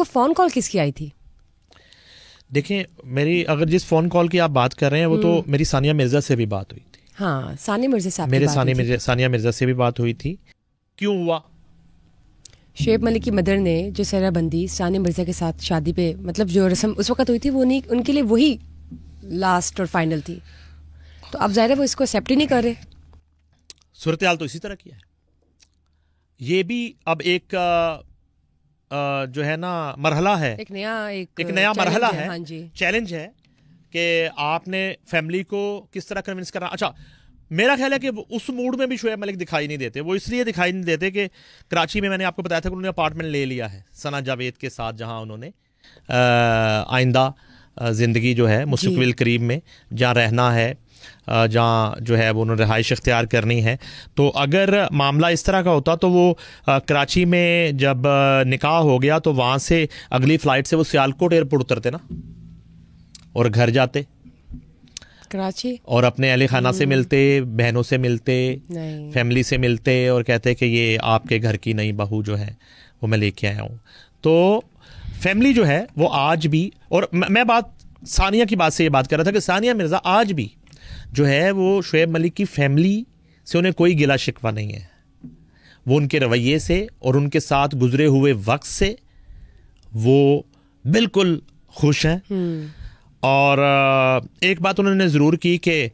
तो phone call किसकी आई थी? देखें, मेरी अगर जिस फ़ोन कॉल की आप बात कर रहे हैं वो तो मेरी सानिया मिर्ज़ा से भी बात हुई थी। हाँ, सानिया मिर्ज़ा से आपकी मेरे बात हुई थी। सानिया मिर्ज़ा से भी बात हुई थी। क्यों हुआ? शुएब मलिक की मदर ने जो सेहराबंदी सानिया मिर्ज़ा के साथ शादी पे मतलब जो रस्म उस वक्त हुई थी वो नहीं, उनके लिए वही लास्ट और फाइनल थी। तो अब ज़ाहिर है वो इसको एक्सेप्ट ही नहीं कर रहे। सूरत हाल तो इसी तरह की है। ये भी अब एक जो है ना मरहला है, एक नया मरहला है। है, हाँ जी। चैलेंज है कि आपने फैमिली को किस तरह कन्विंस करना। अच्छा, मेरा ख्याल है कि उस मूड में भी शुएब मलिक दिखाई नहीं देते। वो इसलिए दिखाई नहीं देते कि कराची में मैंने आपको बताया था कि उन्होंने अपार्टमेंट ले लिया है सना जावेद के साथ, जहां उन्होंने आइंदा ज़िंदगी जो है मुस्तकबिल करीब में जहाँ रहना है, जहाँ जो है वो उन्होंने रहाइश इख्तियार करनी है। तो अगर मामला इस तरह का होता तो वो कराची में जब निकाह हो गया तो वहाँ से अगली फ़्लाइट से वो सियालकोट एयरपोर्ट उतरते ना और घर जाते कराची और अपने अहले खाना से मिलते, बहनों से मिलते, फैमिली से मिलते और कहते कि ये आपके घर की नई बहू जो है वो मैं लेके आया हूँ। तो फैमिली जो है वो आज भी, और मैं बात सानिया की बात से ये बात कर रहा था कि सानिया मिर्ज़ा आज भी जो है वो शुएब मलिक की फैमिली से उन्हें कोई गिला शिकवा नहीं है। वो उनके रवैये से और उनके साथ गुजरे हुए वक्त से वो बिल्कुल खुश हैं। और एक बात उन्होंने ज़रूर की कि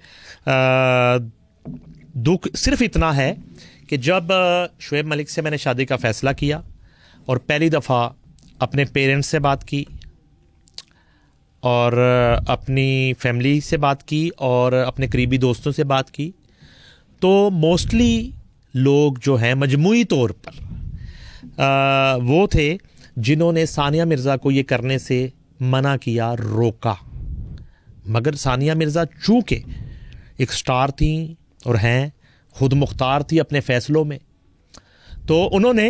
दुख सिर्फ इतना है कि जब शुएब मलिक से मैंने शादी का फ़ैसला किया और पहली दफ़ा अपने पेरेंट्स से बात की और अपनी फैमिली से बात की और अपने करीबी दोस्तों से बात की, तो मोस्टली लोग जो हैं मजमूई तौर पर वो थे जिन्होंने सानिया मिर्ज़ा को ये करने से मना किया, रोका। मगर सानिया मिर्ज़ा चूँकि एक स्टार थी और हैं, खुद मुख्तार थी अपने फ़ैसलों में, तो उन्होंने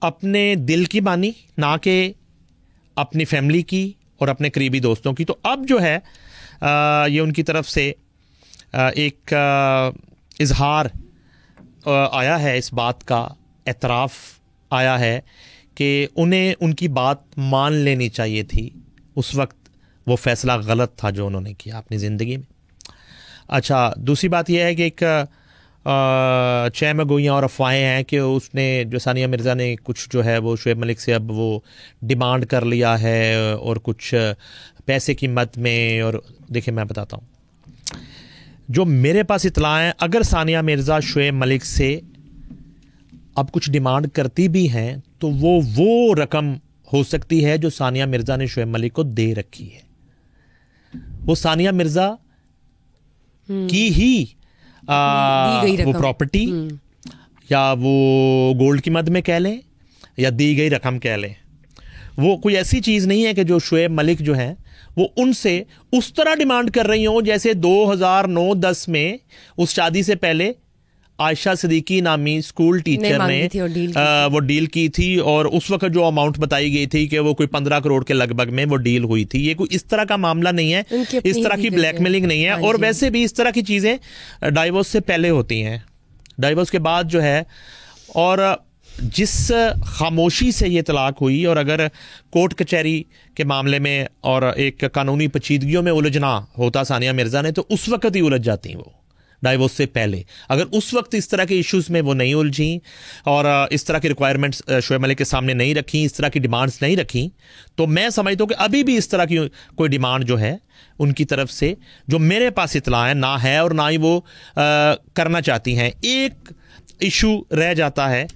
अपने दिल की मानी, ना कि अपनी फैमिली की और अपने करीबी दोस्तों की। तो अब जो है ये उनकी तरफ से एक इजहार आया है, इस बात का एतराफ़ आया है कि उन्हें उनकी बात मान लेनी चाहिए थी। उस वक्त वो फ़ैसला गलत था जो उन्होंने किया अपनी ज़िंदगी में। अच्छा, दूसरी बात यह है कि एक चैम गोइयाँ और अफवाहें हैं कि उसने जो सानिया मिर्ज़ा ने कुछ जो है वो शुएब मलिक से अब वो डिमांड कर लिया है और कुछ पैसे की मद में। और देखिए मैं बताता हूँ, जो मेरे पास इत्तला है, अगर सानिया मिर्ज़ा शुएब मलिक से अब कुछ डिमांड करती भी हैं तो वो रकम हो सकती है जो सानिया मिर्ज़ा ने शुएब मलिक को दे रखी है। वो सानिया मिर्ज़ा की ही वो प्रॉपर्टी या वो गोल्ड की मद में कह लें या दी गई रकम कह लें, वो कोई ऐसी चीज़ नहीं है कि जो शुएब मलिक जो हैं वो उनसे उस तरह डिमांड कर रही हों जैसे 2009-10 में उस शादी से पहले आयशा सिद्दीकी नामी स्कूल टीचर ने वो डील की थी और उस वक्त जो अमाउंट बताई गई थी कि वो कोई 15 करोड़ के लगभग में वो डील हुई थी। ये कोई इस तरह का मामला नहीं है, इस तरह की ब्लैकमेलिंग नहीं है। और वैसे भी इस तरह की चीज़ें डाइवोर्स से पहले होती हैं, डाइवोर्स के बाद जो है। और जिस खामोशी से ये तलाक हुई, और अगर कोर्ट कचहरी के मामले में और एक कानूनी पेचीदगियों में उलझना होता सानिया मिर्ज़ा ने, तो उस वक्त ही उलझ जाती वो डाइवोर्स से पहले। अगर उस वक्त इस तरह के इश्यूज़ में वो नहीं उलझी और इस तरह की रिक्वायरमेंट्स शुएब मलिक के सामने नहीं रखी, इस तरह की डिमांड्स नहीं रखी, तो मैं समझता हूँ कि अभी भी इस तरह की कोई डिमांड जो है उनकी तरफ से, जो मेरे पास इत्तला है, ना है और ना ही वो करना चाहती हैं। एक इशू रह जाता है,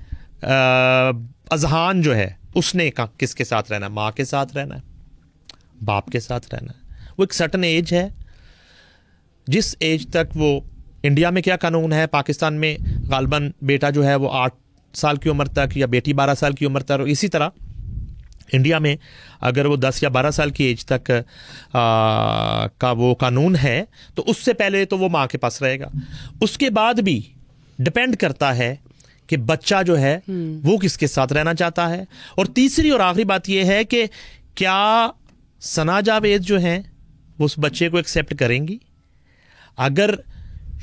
अजहान जो है उसने किसके साथ रहना है? माँ के साथ रहना है, बाप के साथ रहना है। वो एक सर्टन एज है, जिस एज तक वो, इंडिया में क्या कानून है, पाकिस्तान में गालबन बेटा जो है वो 8 साल की उम्र तक या बेटी 12 साल की उम्र तक, इसी तरह इंडिया में अगर वो 10 या 12 साल की एज तक का वो कानून है तो उससे पहले तो वो माँ के पास रहेगा। उसके बाद भी डिपेंड करता है कि बच्चा जो है वो किसके साथ रहना चाहता है। और तीसरी और आखिरी बात यह है कि क्या सना जावेद जो हैं वो उस बच्चे को एक्सेप्ट करेंगी। अगर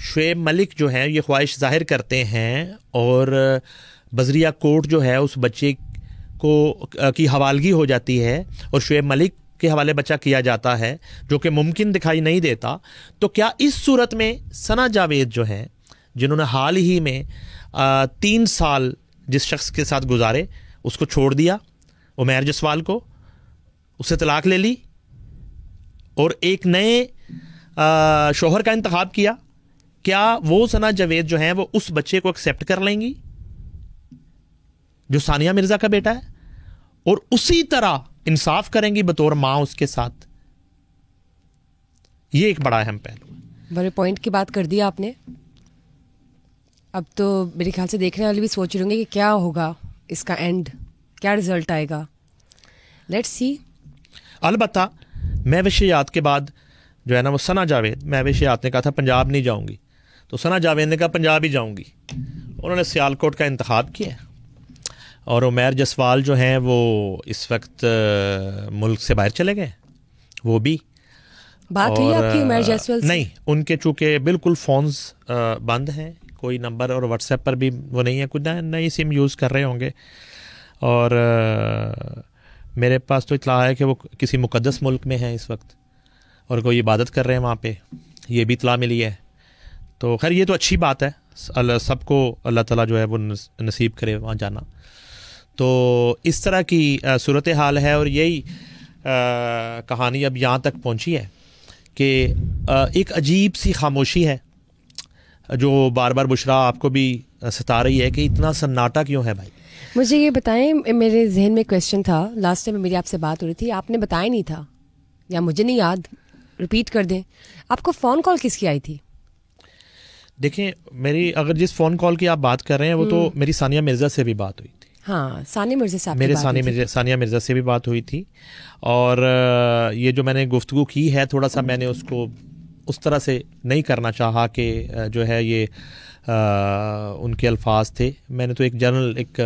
शुएब मलिक जो है ये ख्वाहिश जाहिर करते हैं और बजरिया कोर्ट जो है उस बच्चे की हवालगी हो जाती है और शुएब मलिक के हवाले बच्चा किया जाता है, जो कि मुमकिन दिखाई नहीं देता, तो क्या इस सूरत में सना जावेद जो हैं, जिन्होंने हाल ही में 3 साल जिस शख्स के साथ गुजारे उसको छोड़ दिया, उमैर जसवाल को, उससे तलाक ले ली और एक नए शोहर का इंतखाब किया, क्या वो सना जावेद जो हैं वो उस बच्चे को एक्सेप्ट कर लेंगी जो सानिया मिर्जा का बेटा है, और उसी तरह इंसाफ करेंगी बतौर मां उसके साथ? ये एक बड़ा अहम पहलू है। बड़े पॉइंट की बात कर दी आपने। अब तो मेरे ख्याल से देखने वाले भी सोच रहे होंगे कि क्या होगा इसका एंड, क्या रिजल्ट आएगा। Let's see. अलबत्ता महविश-ए-यात के बाद जो है ना वो सना जावेद, महविश-ए-यात ने कहा था पंजाब नहीं जाऊंगी, तो सना जावेद ने कहा पंजाब ही जाऊंगी। उन्होंने सियालकोट का इंतखाब किया और उमैर जसवाल जो हैं वो इस वक्त मुल्क से बाहर चले गए। वो भी बात हुई आपकी उमैर जसवाल से? नहीं, उनके चूंकि बिल्कुल फ़ोन्स बंद हैं, कोई नंबर और व्हाट्सएप पर भी वो नहीं है, कुछ नई सिम यूज़ कर रहे होंगे। और मेरे पास तो इत्तला है कि वो किसी मुक़द्दस मुल्क में हैं इस वक्त और कोई इबादत कर रहे हैं वहाँ पे, ये भी इत्तला मिली है। तो खैर ये तो अच्छी बात है, सबको अल्लाह ताला जो है वो नसीब करे वहाँ जाना। तो इस तरह की सूरत हाल है और यही कहानी अब यहाँ तक पहुँची है कि एक अजीब सी खामोशी है जो बार बार बुशरा आपको भी सता रही है कि इतना सन्नाटा क्यों है भाई। मुझे ये बताएं, मेरे जहन में क्वेश्चन था, लास्ट टाइम मेरी आपसे बात हो रही थी, आपने बताया नहीं था या मुझे नहीं याद, रिपीट कर दें। आपको फ़ोन कॉल किसकी आई थी? देखें, मेरी अगर जिस फ़ोन कॉल की आप बात कर रहे हैं वो तो मेरी सानिया मिर्ज़ा से भी बात हुई थी। हाँ, सानिया मिर्ज़ा साहब, मेरे सानिया मिर्ज़ा से भी बात हुई थी। और ये जो मैंने गुफ्तगू की है थोड़ा सा मैंने उसको उस तरह से नहीं करना चाहा कि जो है ये उनके अल्फाज थे। मैंने तो एक जनरल एक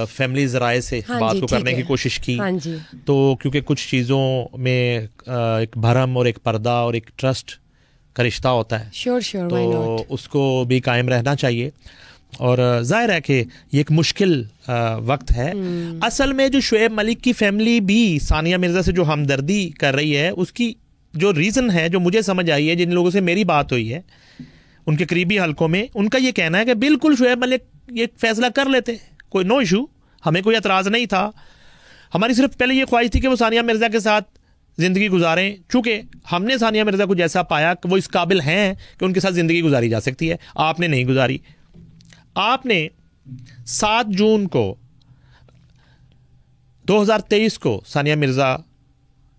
फैमिली ज़राए से बात को करने की कोशिश की। हाँ जी। तो क्योंकि कुछ चीज़ों में एक भरम और एक पर्दा और एक ट्रस्ट का रिश्ता होता है, श्योर तो उसको भी कायम रहना चाहिए। और जाहिर है कि ये एक मुश्किल वक्त है। असल में जो शुएब मलिक की फैमिली भी सानिया मिर्ज़ा से जो हमदर्दी कर रही है, उसकी जो रीज़न है, जो मुझे समझ आई है, जिन लोगों से मेरी बात हुई है उनके करीबी हलकों में, उनका ये कहना है कि बिल्कुल शुएब मलिक ये फैसला कर लेते, कोई नो इशू, हमें कोई एतराज़ नहीं था। हमारी सिर्फ पहले ये ख्वाहिश थी कि वो सानिया मिर्ज़ा के साथ ज़िंदगी गुजारें, चूँकि हमने सानिया मिर्ज़ा को जैसा पाया कि वो इस काबिल हैं कि उनके साथ ज़िंदगी गुजारी जा सकती है। आपने नहीं गुजारी। आपने 7 जून को 2023 को सानिया मिर्ज़ा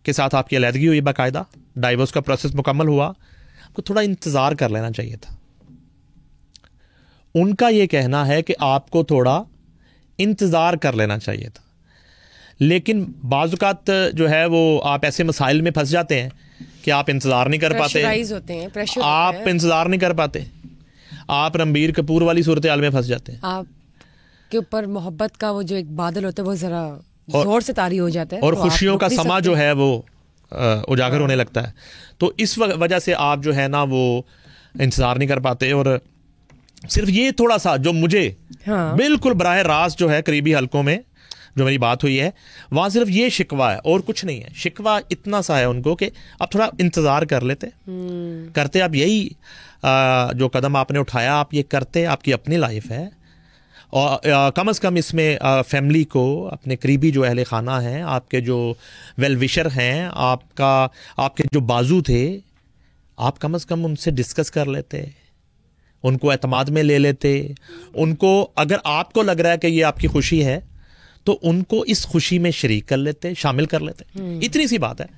के साथ आपकी अलहदगी हुई, बाकायदा डाइवोर्स का प्रोसेस मुकम्मल हुआ। आपको थोड़ा इंतज़ार कर लेना चाहिए था। उनका यह कहना है कि आपको थोड़ा इंतज़ार कर लेना चाहिए था, लेकिन बाज़-औक़ात जो है वो आप ऐसे मसाइल में फंस जाते हैं कि आप इंतज़ार नहीं कर पाते, आप इंतज़ार नहीं कर पाते, आप रणबीर कपूर वाली सूरत हाल में फंस जाते हैं। आपके ऊपर मोहब्बत का वो जो एक बादल होता है वो जरा जोर से तारी हो जाता है और खुशियों का समा जो है वो उजागर होने लगता है। तो इस वजह से आप जो है ना वो इंतज़ार नहीं कर पाते। और सिर्फ ये थोड़ा सा जो मुझे बिल्कुल बराह रास्त जो है करीबी हलकों में जो मेरी बात हुई है, वहाँ सिर्फ ये शिकवा है और कुछ नहीं है। शिकवा इतना सा है उनको कि आप थोड़ा इंतज़ार कर लेते, करते आप यही जो कदम आपने उठाया आप ये करते, आपकी अपनी लाइफ है और कम से कम इसमें फैमिली को, अपने करीबी जो अहले खाना हैं, आपके जो वेल विशर हैं, आपके जो बाजू थे, आप कम से कम उनसे डिस्कस कर लेते, उनको एतमाद में ले लेते। उनको अगर आपको लग रहा है कि ये आपकी खुशी है तो उनको इस खुशी में शरीक कर लेते, शामिल कर लेते। इतनी सी बात है।